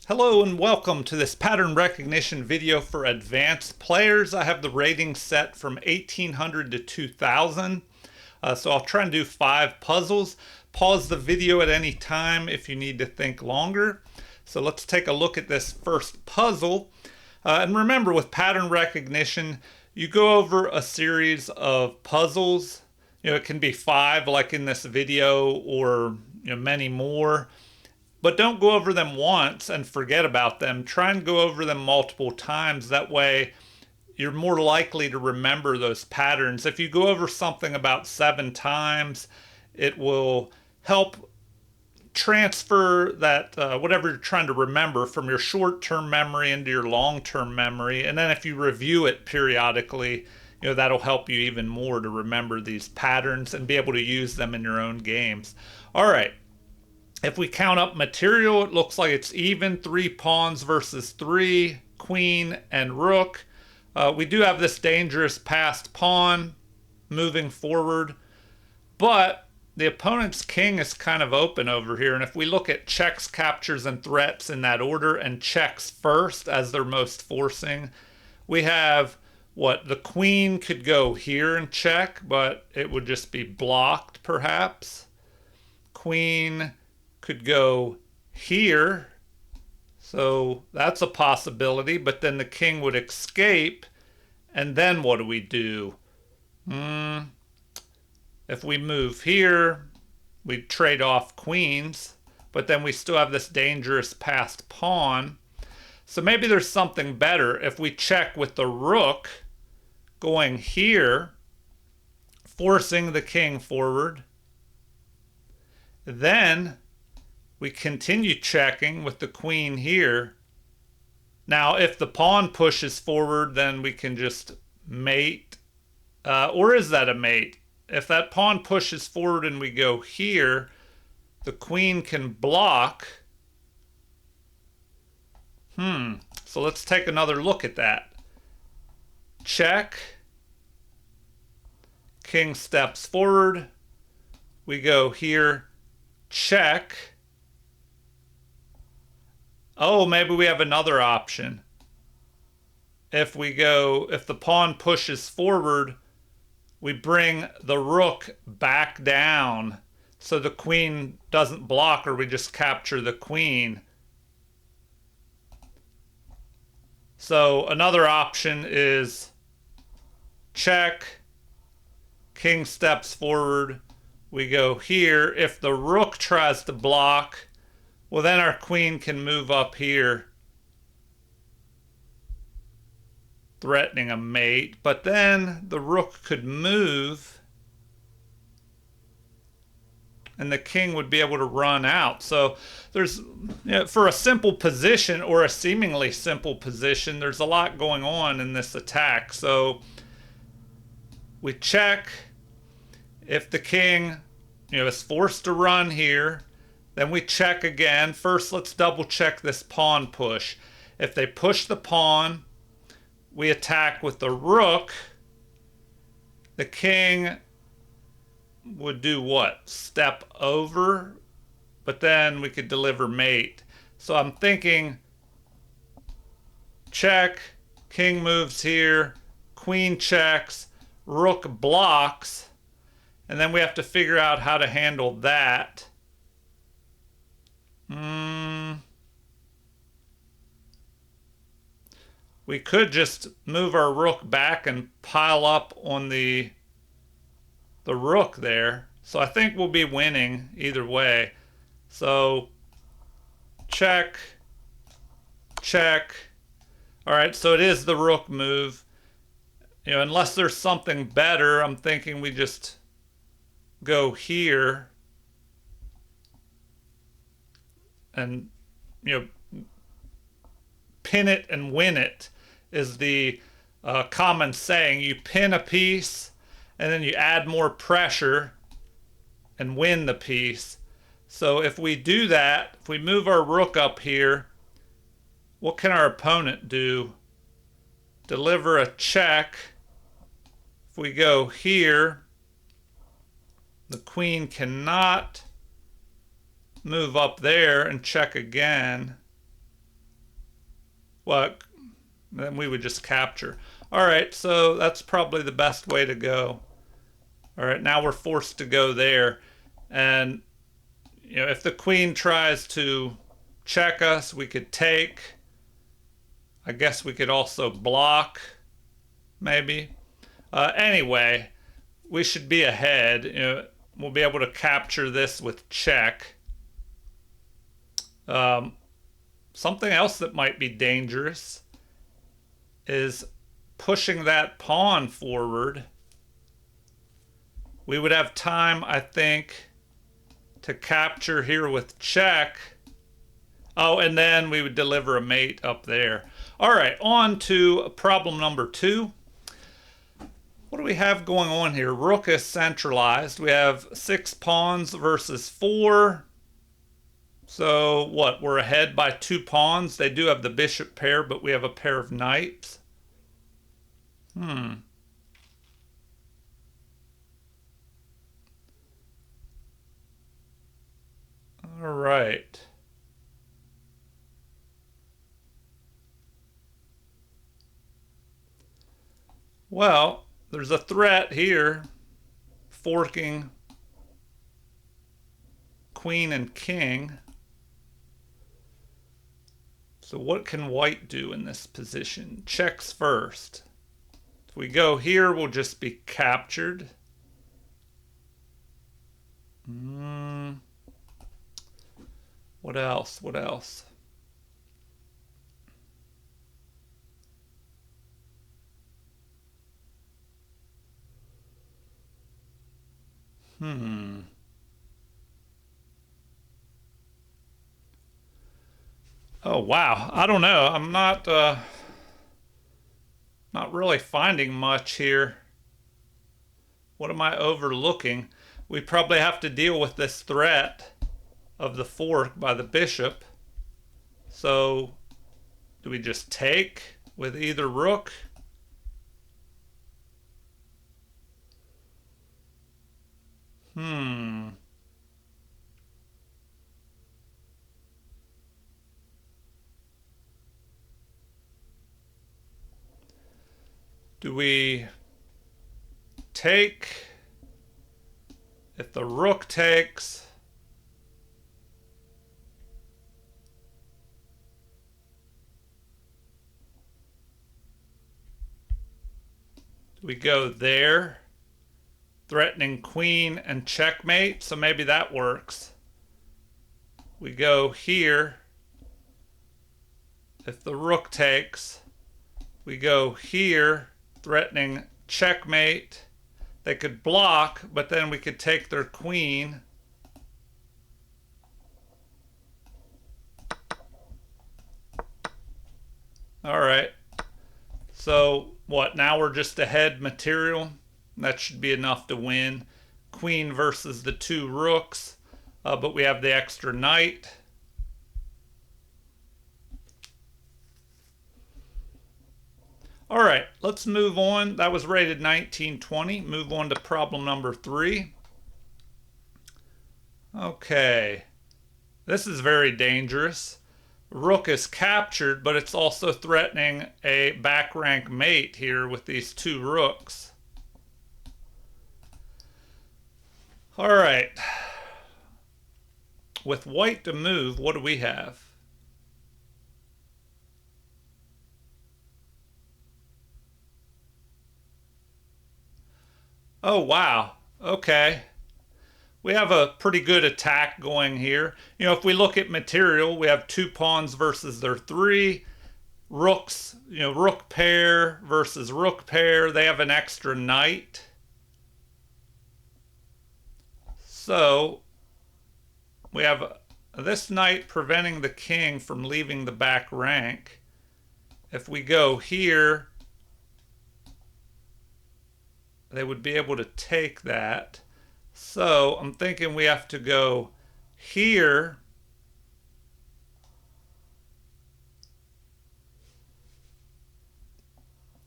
Hello and welcome to this pattern recognition video for advanced players. I have the rating set from 1800 to 2000. So I'll try and do 5 puzzles. Pause the video at any time if you need to think longer. So let's take a look at this first puzzle. And remember, with pattern recognition, you go over a series of puzzles. It can be 5 like in this video, or many more. But don't go over them once and forget about them. Try and go over them multiple times. That way you're more likely to remember those patterns. If you go over something about 7 times, it will help transfer that whatever you're trying to remember from your short-term memory into your long-term memory. And then if you review it periodically, that'll help you even more to remember these patterns and be able to use them in your own games. All right. If we count up material, it looks like it's even. 3 pawns versus 3, queen and rook. We do have this dangerous passed pawn moving forward, but the opponent's king is kind of open over here. And if we look at checks, captures, and threats in that order, and checks first as they're most forcing, we have the queen could go here and check, but it would just be blocked perhaps. Queen could go here, so that's a possibility, but then the king would escape, and then what do we do? If we move here, we trade off queens, but then we still have this dangerous passed pawn. So maybe there's something better. If we check with the rook going here, forcing the king forward, then we continue checking with the queen here. Now, if the pawn pushes forward, then we can just mate. Or is that a mate? If that pawn pushes forward and we go here, the queen can block. So let's take another look at that. Check. King steps forward. We go here. Check. Oh, maybe we have another option. If the pawn pushes forward, we bring the rook back down so the queen doesn't block, or we just capture the queen. So another option is check, king steps forward, we go here. If the rook tries to block, well, then our queen can move up here, threatening a mate. But then the rook could move, and the king would be able to run out. So there's, for a simple position, or a seemingly simple position, there's a lot going on in this attack. So we check. If the king, is forced to run here, then we check again. First, let's double check this pawn push. If they push the pawn, we attack with the rook. The king would do what? Step over, but then we could deliver mate. So I'm thinking check, king moves here, queen checks, rook blocks, and then we have to figure out how to handle that. We could just move our rook back and pile up on the rook there. So I think we'll be winning either way. So check, check. All right, so it is the rook move. Unless there's something better, I'm thinking we just go here and pin it and win it is the common saying. You pin a piece and then you add more pressure and win the piece. So if we do that, if we move our rook up here, what can our opponent do? Deliver a check. If we go here, the queen cannot move up there and check again. Well, then we would just capture. All right, so that's probably the best way to go. All right, now we're forced to go there. And, you know, if the queen tries to check us, we could take. I guess we could also block, maybe. Anyway, we should be ahead. You know, we'll be able to capture this with check. Something else that might be dangerous is pushing that pawn forward. We would have time, I think, to capture here with check. Oh, and then we would deliver a mate up there. All right, on to problem number 2. What do we have going on here? Rook is centralized. We have 6 pawns versus 4. So what? We're ahead by 2 pawns. They do have the bishop pair, but we have a pair of knights. All right. Well, there's a threat here, forking queen and king. So what can white do in this position? Checks first. If we go here, we'll just be captured. What else? What else? Oh, wow. I don't know. I'm not really finding much here. What am I overlooking? We probably have to deal with this threat of the fork by the bishop. So do we just take with either rook? Do we take? If the rook takes, do we go there? Threatening queen and checkmate, so maybe that works. We go here. If the rook takes, we go here, threatening checkmate. They could block, but then we could take their queen. All right. So what, now we're just ahead material? That should be enough to win. Queen versus the 2 rooks, but we have the extra knight. All right, let's move on. That was rated 1920. Move on to problem number 3. Okay, this is very dangerous. Rook is captured, but it's also threatening a back rank mate here with these 2 rooks. All right. With white to move, what do we have? Oh, wow. Okay. We have a pretty good attack going here. You know, if we look at material, we have 2 pawns versus their 3. Rooks, you know, rook pair versus rook pair. They have an extra knight. So we have this knight preventing the king from leaving the back rank. If we go here, they would be able to take that. So I'm thinking we have to go here.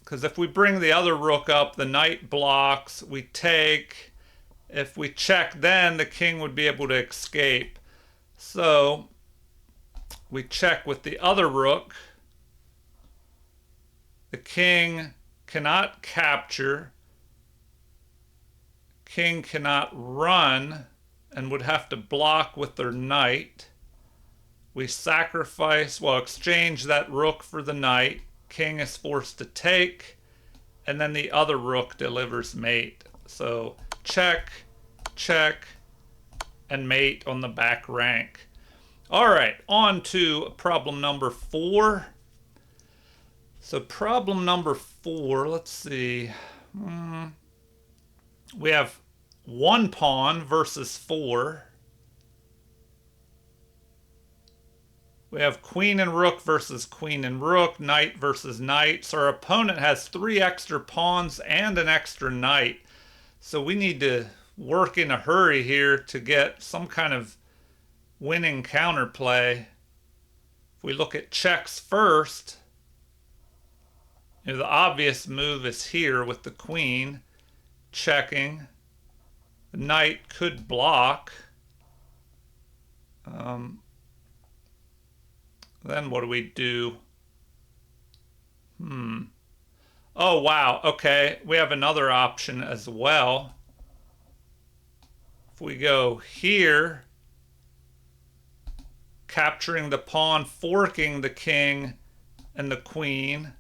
Because if we bring the other rook up, the knight blocks, we take. If we check, then the king would be able to escape. So we check with the other rook. The king cannot capture. King cannot run and would have to block with their knight. We sacrifice, well, exchange that rook for the knight. King is forced to take, and then the other rook delivers mate. So check, check, and mate on the back rank. All right, on to problem number 4. So problem number 4, let's see. We have 1 pawn versus 4. We have queen and rook versus queen and rook, knight versus knight. So our opponent has 3 extra pawns and an extra knight. So we need to work in a hurry here to get some kind of winning counterplay. If we look at checks first, the obvious move is here with the queen checking. The knight could block. Then what do we do? Oh, wow. Okay, we have another option as well. If we go here, capturing the pawn, forking the king and the queen.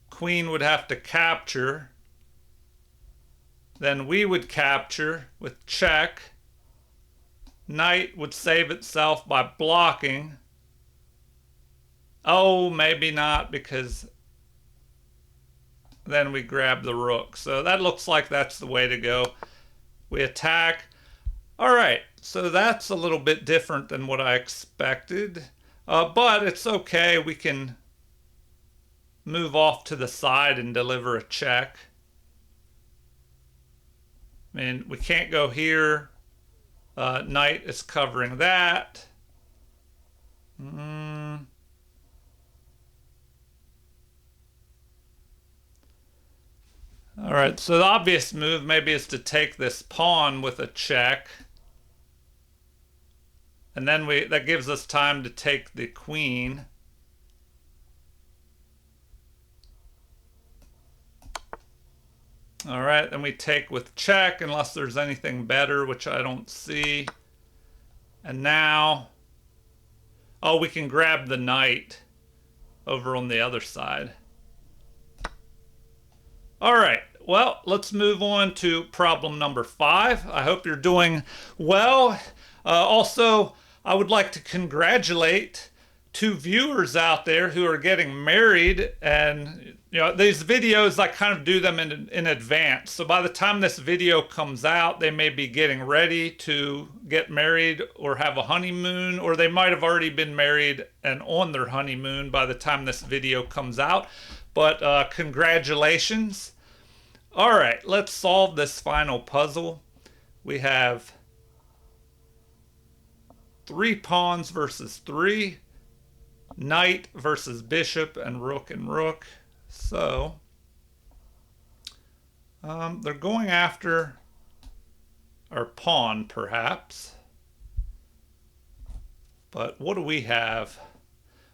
Queen would have to capture. Then we would capture with check. Knight would save itself by blocking. Oh, maybe not, because then we grab the rook. So that looks like that's the way to go. We attack. All right, so that's a little bit different than what I expected. But it's okay. We can move off to the side and deliver a check. I mean, we can't go here. Knight is covering that. All right, so the obvious move maybe is to take this pawn with a check. And then that gives us time to take the queen. All right, then we take with check unless there's anything better, which I don't see. And now, oh, we can grab the knight over on the other side. All right, well, let's move on to problem number 5. I hope you're doing well. Also, I would like to congratulate 2 viewers out there who are getting married, and these videos I kind of do them in advance, so by the time this video comes out they may be getting ready to get married or have a honeymoon, or they might have already been married and on their honeymoon by the time this video comes out. But congratulations. All right, let's solve this final puzzle. We have 3 pawns versus 3. Knight versus bishop and rook and rook. So they're going after our pawn, perhaps. But what do we have?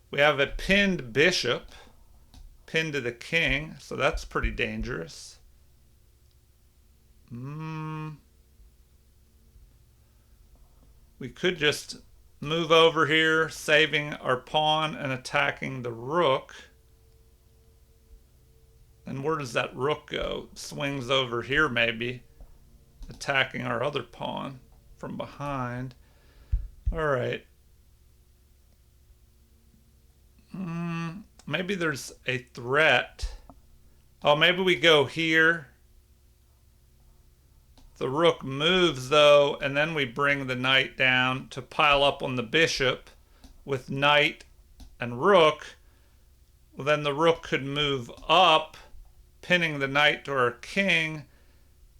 We have a pinned bishop, pinned to the king, so that's pretty dangerous. We could just move over here, saving our pawn and attacking the rook. And where does that rook go? Swings over here maybe, attacking our other pawn from behind. All right. Maybe there's a threat. Oh, maybe we go here. The rook moves, though, and then we bring the knight down to pile up on the bishop with knight and rook. Well, then the rook could move up, pinning the knight to our king.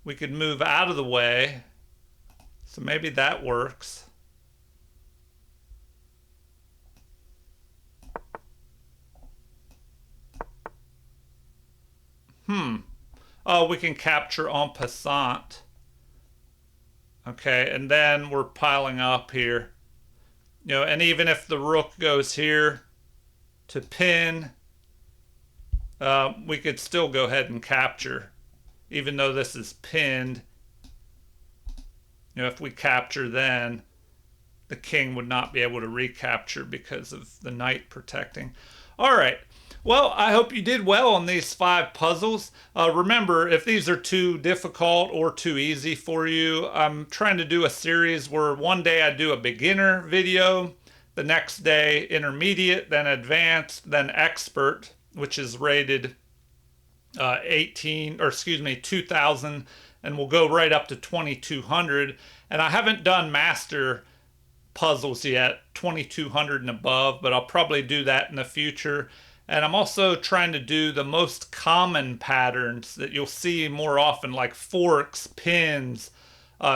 We could move out of the way. So maybe that works. Oh, we can capture en passant. Okay, and then we're piling up here. And even if the rook goes here to pin, we could still go ahead and capture. Even though this is pinned, if we capture, then the king would not be able to recapture because of the knight protecting. All right. Well, I hope you did well on these 5 puzzles. Remember, if these are too difficult or too easy for you, I'm trying to do a series where one day I do a beginner video, the next day intermediate, then advanced, then expert, which is rated 2000, and we'll go right up to 2200. And I haven't done master puzzles yet, 2200 and above, but I'll probably do that in the future. And I'm also trying to do the most common patterns that you'll see more often, like forks, pins,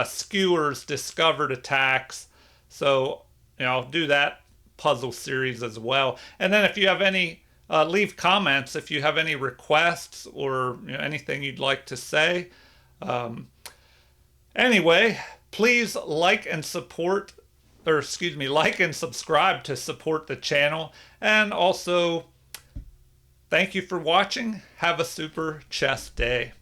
skewers, discovered attacks. So, I'll do that puzzle series as well. And then if you have any, leave comments if you have any requests or anything you'd like to say. Anyway, please like and subscribe to support the channel. And also, thank you for watching. Have a super chess day.